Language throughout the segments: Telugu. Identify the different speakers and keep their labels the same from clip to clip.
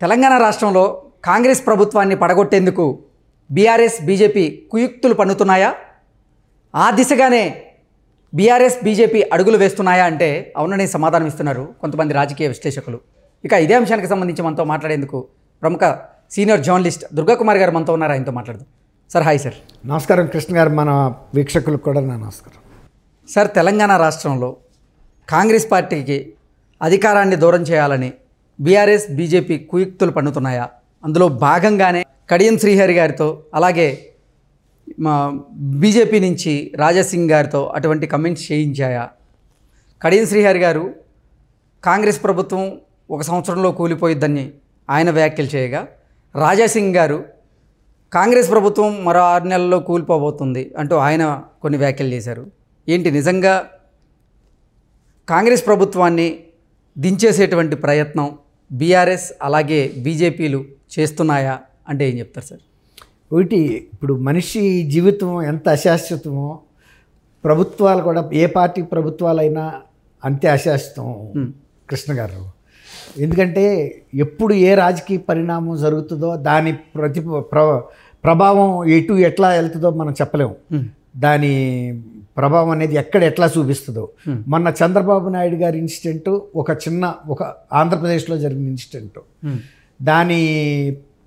Speaker 1: తెలంగాణ రాష్ట్రంలో కాంగ్రెస్ ప్రభుత్వాన్ని పడగొట్టేందుకు బీఆర్ఎస్ బీజేపీ కుయుక్తులు పన్నుతున్నాయా? ఆ దిశగానే బీఆర్ఎస్ బీజేపీ అడుగులు వేస్తున్నాయా అంటే అవునని సమాధానం ఇస్తున్నారు కొంతమంది రాజకీయ విశ్లేషకులు. ఇక ఇదే అంశానికి సంబంధించి మనతో మాట్లాడేందుకు ప్రముఖ సీనియర్ జర్నలిస్ట్ దుర్గాకుమార్ గారు మనతో ఉన్నారు. ఆయనతో మాట్లాడదాం. Sir hi sir.
Speaker 2: నమస్కారం కృష్ణ గారు, మన వీక్షకులకు కూడా నా నమస్కారం.
Speaker 1: సార్, తెలంగాణ రాష్ట్రంలో కాంగ్రెస్ పార్టీకి అధికారాన్ని దూరం చేయాలని బీఆర్ఎస్ బీజేపీ కుయుక్తులు పన్నుతున్నాయా? అందులో భాగంగానే కడియం శ్రీహరి గారితో అలాగే మా బీజేపీ నుంచి రాజాసింగ్ గారితో అటువంటి కమెంట్స్ చేయించాయా? కడియం శ్రీహరి గారు కాంగ్రెస్ ప్రభుత్వం 1 సంవత్సరంలో కూలిపోయిద్దని ఆయన వ్యాఖ్యలు చేయగా, రాజాసింగ్ గారు కాంగ్రెస్ ప్రభుత్వం మరో 6 నెలల్లో కూలిపోబోతుంది అంటూ ఆయన కొన్ని వ్యాఖ్యలు చేశారు. ఏంటి నిజంగా కాంగ్రెస్ ప్రభుత్వాన్ని దించేసేటువంటి ప్రయత్నం బీఆర్ఎస్ అలాగే బీజేపీలు చేస్తున్నాయా అంటే ఏం చెప్తారు సార్?
Speaker 2: ఒకటి, ఇప్పుడు మనిషి జీవితం ఎంత అశాశ్వతమో ప్రభుత్వాలు కూడా, ఏ పార్టీ ప్రభుత్వాలైనా అంతే అశాశ్వతం కృష్ణ గారు. ఎందుకంటే ఎప్పుడు ఏ రాజకీయ పరిణామం జరుగుతుందో దాని ప్రభావం ఎట్లా వెళ్తుందో మనం చెప్పలేము. దాని ప్రభావం అనేది ఎట్లా చూపిస్తుందో. మొన్న చంద్రబాబు నాయుడు గారి ఇన్సిడెంట్ ఒక ఆంధ్రప్రదేశ్లో జరిగిన ఇన్సిడెంట్, దాని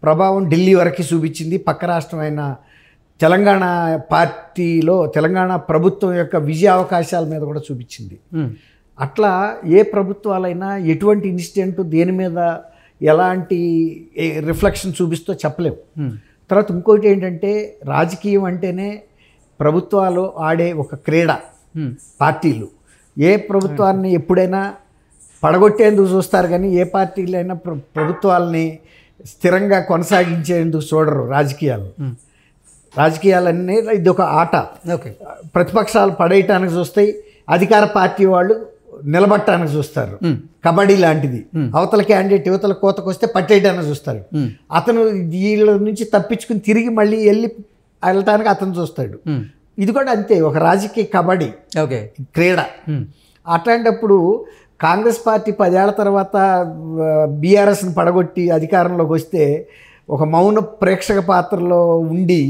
Speaker 2: ప్రభావం ఢిల్లీ వరకు చూపించింది. పక్క రాష్ట్రమైన తెలంగాణ పార్టీలో తెలంగాణ ప్రభుత్వం యొక్క విజయ అవకాశాల మీద కూడా చూపించింది. అట్లా ఏ ప్రభుత్వాలైనా ఎటువంటి ఇన్సిడెంట్ దేని మీద ఎలాంటి రిఫ్లెక్షన్ చూపిస్తో చెప్పలేము. తర్వాత ఇంకోటి ఏంటంటే, రాజకీయం అంటేనే ప్రభుత్వాలు ఆడే ఒక క్రీడ. పార్టీలు ఏ ప్రభుత్వాన్ని ఎప్పుడైనా పడగొట్టేందుకు చూస్తారు, కానీ ఏ పార్టీలైనా ప్రభుత్వాలని స్థిరంగా కొనసాగించేందుకు చూడరు. రాజకీయాలన్నీ ఇది ఒక ఆట. ప్రతిపక్షాలు పడేయటానికి చూస్తాయి, అధికార పార్టీ వాళ్ళు నిలబట్టడానికి చూస్తారు. కబడ్డీ లాంటిది. అవతల క్యాండిడేట్ యువతల కోతకు వస్తే పట్టేయడానికి చూస్తారు. అతను వీళ్ళ నుంచి తప్పించుకుని తిరిగి మళ్ళీ వెళ్ళటానికి అతను చూస్తాడు. ఇది కూడా అంతే, ఒక రాజకీయ కబడ్డీ క్రీడ. అట్లాంటప్పుడు కాంగ్రెస్ పార్టీ 10 ఏళ్ల తర్వాత బీఆర్ఎస్ని పడగొట్టి అధికారంలోకి వస్తే ఒక మౌన ప్రేక్షక పాత్రలో ఉండి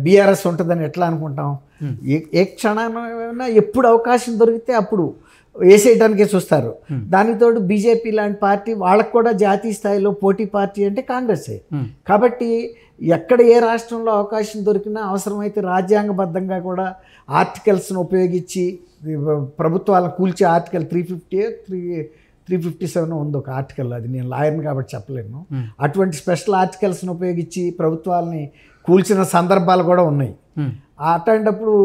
Speaker 2: బీఆర్ఎస్ ఉంటుందని ఎట్లా అనుకుంటాం? ఏ క్షణాన ఎప్పుడు అవకాశం దొరికితే అప్పుడు వేసేయడానికే చూస్తారు. దానితోడు బీజేపీ లాంటి పార్టీ, వాళ్ళకు కూడా జాతీయ స్థాయిలో పోటీ పార్టీ అంటే కాంగ్రెసే. కాబట్టి ఎక్కడ ఏ రాష్ట్రంలో అవకాశం దొరికినా అవసరమైతే రాజ్యాంగబద్ధంగా కూడా ఆర్టికల్స్ను ఉపయోగించి ప్రభుత్వాలను కూల్చే ఆర్టికల్ 357 ఉంది ఒక ఆర్టికల్. అది నేను లాయర్ని కాబట్టి చెప్పలేను. అటువంటి స్పెషల్ ఆర్టికల్స్ను ఉపయోగించి ప్రభుత్వాలని కూల్చిన సందర్భాలు కూడా ఉన్నాయి. అట్లాంటప్పుడు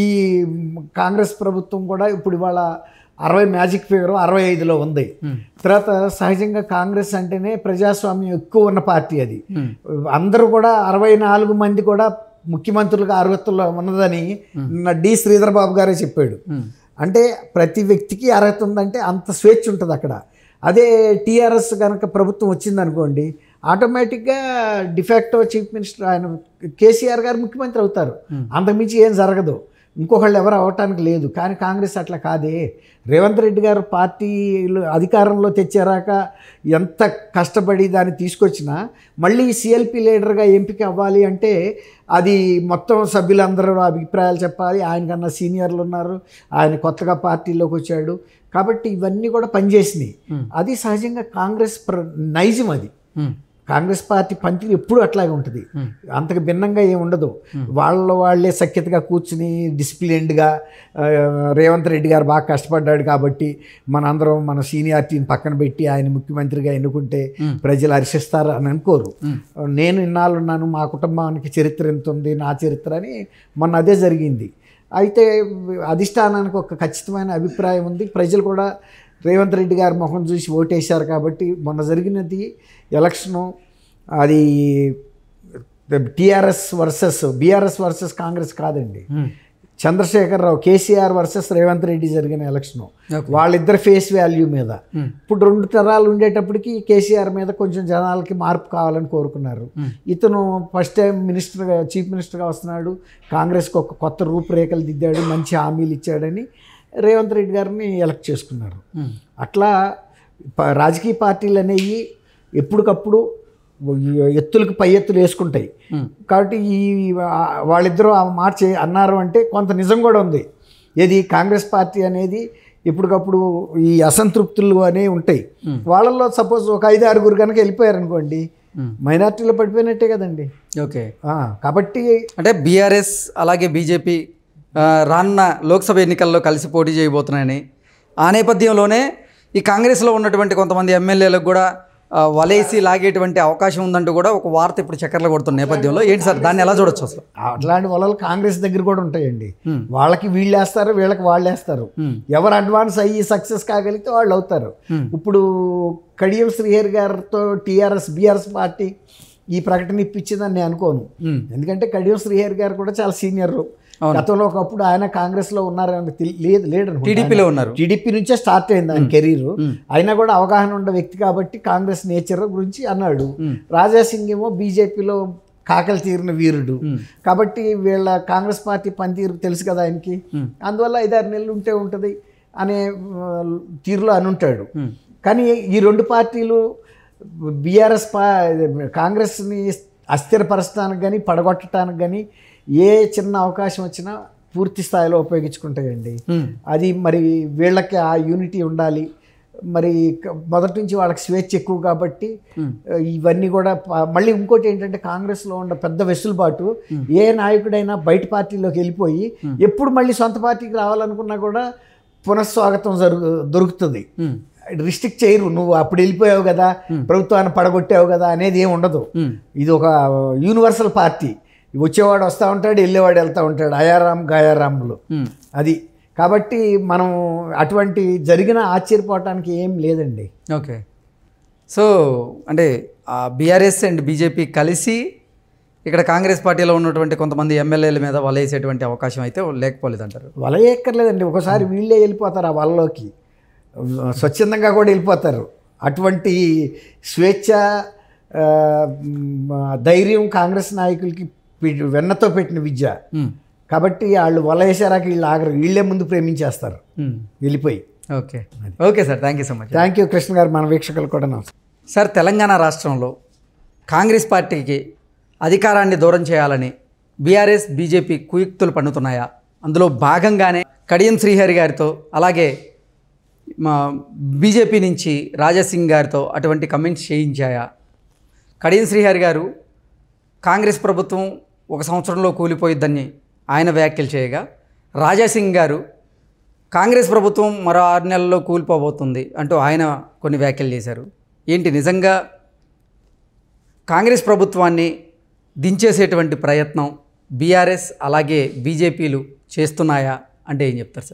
Speaker 2: ఈ కాంగ్రెస్ ప్రభుత్వం కూడా ఇప్పుడు ఇవాళ 60 మ్యాజిక్ ఫిగర్ 65లో ఉంది. తర్వాత సహజంగా కాంగ్రెస్ అంటేనే ప్రజాస్వామ్యం ఎక్కువ ఉన్న పార్టీ. అది అందరూ కూడా 64 మంది కూడా ముఖ్యమంత్రులుగా అర్హతలో ఉన్నదని డి శ్రీధర్ బాబు గారే చెప్పాడు. అంటే ప్రతి వ్యక్తికి అర్హత ఉందంటే అంత స్వేచ్ఛ ఉంటుంది అక్కడ. అదే టీఆర్ఎస్ కనుక ప్రభుత్వం వచ్చిందనుకోండి, ఆటోమేటిక్గా డిఫాక్టో చీఫ్ మినిస్టర్ ఆయన కేసీఆర్ గారు ముఖ్యమంత్రి అవుతారు. అంతకుమించి ఏం జరగదు, ఇంకొకళ్ళు ఎవరు అవటానికి లేదు. కానీ కాంగ్రెస్ అట్లా కాదే. రేవంత్ రెడ్డి గారు పార్టీలు అధికారంలో తెచ్చారాక ఎంత కష్టపడి దాన్ని తీసుకొచ్చినా మళ్ళీ సిఎల్పి లీడర్గా ఎంపిక అవ్వాలి అంటే అది మొత్తం సభ్యులందరూ అభిప్రాయాలు చెప్పాలి. ఆయనకన్నా సీనియర్లు ఉన్నారు, ఆయన కొత్తగా పార్టీలోకి వచ్చాడు. కాబట్టి ఇవన్నీ కూడా పనిచేసినాయి. అది సహజంగా కాంగ్రెస్ నైజం. అది కాంగ్రెస్ పార్టీ పనితీరు ఎప్పుడు అట్లాగే ఉంటుంది, అంతకు భిన్నంగా ఏమి ఉండదు. వాళ్ళే సఖ్యతగా కూర్చుని డిసిప్లిన్డ్గా, రేవంత్ రెడ్డి గారు బాగా కష్టపడ్డాడు కాబట్టి మనందరం మన సీనియారిటీని పక్కన పెట్టి ఆయన ముఖ్యమంత్రిగా ఎన్నుకుంటే ప్రజలు హర్షిస్తారు అని అనుకోరు. నేను ఇన్నాళ్ళు ఉన్నాను, మా కుటుంబానికి చరిత్ర ఎంత ఉంది, నా చరిత్ర అని మొన్న అదే జరిగింది. అయితే అధిష్టానానికి ఒక ఖచ్చితమైన అభిప్రాయం ఉంది. ప్రజలు కూడా రేవంత్ రెడ్డి గారి ముఖం చూసి ఓటేశారు. కాబట్టి మొన్న జరిగినది ఎలక్షను, అది బీఆర్ఎస్ వర్సెస్ కాంగ్రెస్ కాదండి. చంద్రశేఖరరావు కేసీఆర్ వర్సెస్ రేవంత్ రెడ్డి జరిగిన ఎలక్షను. వాళ్ళిద్దరు ఫేస్ వాల్యూ మీద. ఇప్పుడు 2 తరాలు ఉండేటప్పటికి కేసీఆర్ మీద కొంచెం జనాలకి మార్పు కావాలని కోరుకున్నారు. ఇతను ఫస్ట్ టైం చీఫ్ మినిస్టర్గా వస్తున్నాడు, కాంగ్రెస్కి ఒక కొత్త రూపురేఖలు దిద్దాడు, మంచి హామీలు ఇచ్చాడని రేవంత్ రెడ్డి గారిని ఎలక్ట్ చేసుకున్నారు. అట్లా రాజకీయ పార్టీలు అనేవి ఎప్పటికప్పుడు ఎత్తులకు పై ఎత్తులు వేసుకుంటాయి. కాబట్టి వాళ్ళిద్దరూ ఆ మాట అన్నారు అంటే కొంత నిజం కూడా ఉంది. ఏది కాంగ్రెస్ పార్టీ అనేది ఇప్పటికప్పుడు ఈ అసంతృప్తులు అనేవి ఉంటాయి. వాళ్ళల్లో సపోజ్ ఒక 5-6 కనుక వెళ్ళిపోయారు అనుకోండి, మైనార్టీలో పడిపోయినట్టే కదండి.
Speaker 1: ఓకే,
Speaker 2: కాబట్టి
Speaker 1: అంటే బీఆర్ఎస్ అలాగే బీజేపీ రానున్న లోక్సభ ఎన్నికల్లో కలిసి పోటీ చేయబోతున్నాయని, ఆ నేపథ్యంలోనే ఈ కాంగ్రెస్లో ఉన్నటువంటి కొంతమంది ఎమ్మెల్యేలకు కూడా వలేసి లాగేటువంటి అవకాశం ఉందంటూ కూడా ఒక వార్త ఇప్పుడు చక్కర్లు కొడుతున్న నేపథ్యంలో ఏంటి సార్, దాన్ని ఎలా చూడొచ్చు అసలు?
Speaker 2: అట్లాంటి వలలు కాంగ్రెస్ దగ్గర కూడా ఉంటాయండి. వాళ్ళకి వీళ్ళు వేస్తారు, వీళ్ళకి వాళ్ళు వేస్తారు. ఎవరు అడ్వాన్స్ అయ్యి సక్సెస్ కాగలిగితే వాళ్ళు అవుతారు. ఇప్పుడు కడియం శ్రీహరి గారితో బీఆర్ఎస్ పార్టీ ఈ ప్రకటన ఇప్పించిందని నేను అనుకోను. ఎందుకంటే కడియం శ్రీహరి గారు కూడా చాలా సీనియర్. గతంలో ఒకప్పుడు ఆయన కాంగ్రెస్ లో ఉన్నారని లేడు,
Speaker 1: టీడీపీలో ఉన్నారు.
Speaker 2: టీడీపీ నుంచే స్టార్ట్ అయింది ఆయన కెరీర్. అయినా కూడా అవగాహన ఉన్న వ్యక్తి కాబట్టి కాంగ్రెస్ నేచర్ గురించి అన్నాడు. రాజాసింగ్ ఏమో బీజేపీలో కాకలు తీరిన వీరుడు కాబట్టి వీళ్ళ కాంగ్రెస్ పార్టీ పనితీరు తెలుసు కదా ఆయనకి. అందువల్ల 5-6 నెలలు ఉంటే ఉంటుంది అనే తీరులో అని ఉంటాడు. కానీ ఈ రెండు పార్టీలు బీఆర్ఎస్ కాంగ్రెస్ని అస్థిరపరచడానికి కానీ పడగొట్టడానికి కానీ ఏ చిన్న అవకాశం వచ్చినా పూర్తి స్థాయిలో ఉపయోగించుకుంటాయండి. అది మరి వీళ్ళకి ఆ యూనిటీ ఉండాలి. మరి మొదటి నుంచి వాళ్ళకి స్వేచ్ఛ ఎక్కువ కాబట్టి ఇవన్నీ కూడా మళ్ళీ ఇంకోటి ఏంటంటే కాంగ్రెస్లో ఉన్న పెద్ద వెసులుబాటు. ఏ నాయకుడైనా బయట పార్టీలోకి వెళ్ళిపోయి ఎప్పుడు మళ్ళీ సొంత పార్టీకి రావాలనుకున్నా కూడా పునఃస్వాగతం దొరుకుతుంది. రిస్ట్రిక్ట్ చేయరు. నువ్వు అప్పుడు వెళ్ళిపోయావు కదా, ప్రభుత్వాన్ని పడగొట్టావు కదా అనేది ఏమి ఉండదు. ఇది ఒక యూనివర్సల్ పార్టీ. వచ్చేవాడు వస్తూ ఉంటాడు, వెళ్ళేవాడు వెళ్తూ ఉంటాడు, అయారాం గాయారాములు. అది కాబట్టి మనం అటువంటి జరిగిన ఆశ్చర్యపోవటానికి ఏం లేదండి.
Speaker 1: ఓకే, సో అంటే బీఆర్ఎస్ అండ్ బీజేపీ కలిసి ఇక్కడ కాంగ్రెస్ పార్టీలో ఉన్నటువంటి కొంతమంది ఎమ్మెల్యేల మీద వలేసేటువంటి అవకాశం అయితే లేకపోలేదంటారు?
Speaker 2: వలయక్కర్లేదండి. ఒకసారి వీళ్ళే వెళ్ళిపోతారు ఆ వలలోకి, స్వచ్ఛందంగా కూడా వెళ్ళిపోతారు. అటువంటి స్వేచ్ఛ ధైర్యం కాంగ్రెస్ నాయకులకి వెన్నతో పెట్టిన విద్య. కాబట్టి వాళ్ళు వలయేసారాక వీళ్ళు ఆగరు, వీళ్ళే ముందు ప్రేమించేస్తారు వెళ్ళిపోయి.
Speaker 1: Okay, okay sir, thank you so much.
Speaker 2: Thank you Krishna గారు, మన వీక్షకులు కూడా నమస్కారం.
Speaker 1: సార్, తెలంగాణ రాష్ట్రంలో కాంగ్రెస్ పార్టీకి అధికారాన్ని దూరం చేయాలని బీఆర్ఎస్ బీజేపీ కుయుక్తులు పన్నుతున్నాయా? అందులో భాగంగానే కడియం శ్రీహరి గారితో అలాగే మా బీజేపీ నుంచి రాజాసింగ్ గారితో అటువంటి కమెంట్స్ చేయించాయా? కడియం శ్రీహరి గారు కాంగ్రెస్ ప్రభుత్వం 1 సంవత్సరంలో కూలిపోయిద్దని ఆయన వ్యాఖ్యలు చేయగా, రాజాసింగ్ గారు కాంగ్రెస్ ప్రభుత్వం మరో 6 నెలల్లో కూలిపోబోతుంది అంటూ ఆయన కొన్ని వ్యాఖ్యలు చేశారు. ఏంటి నిజంగా కాంగ్రెస్ ప్రభుత్వాన్ని దించేసేటువంటి ప్రయత్నం బీఆర్ఎస్ అలాగే బీజేపీలు చేస్తున్నాయా అంటే ఏం చెప్తారు సార్?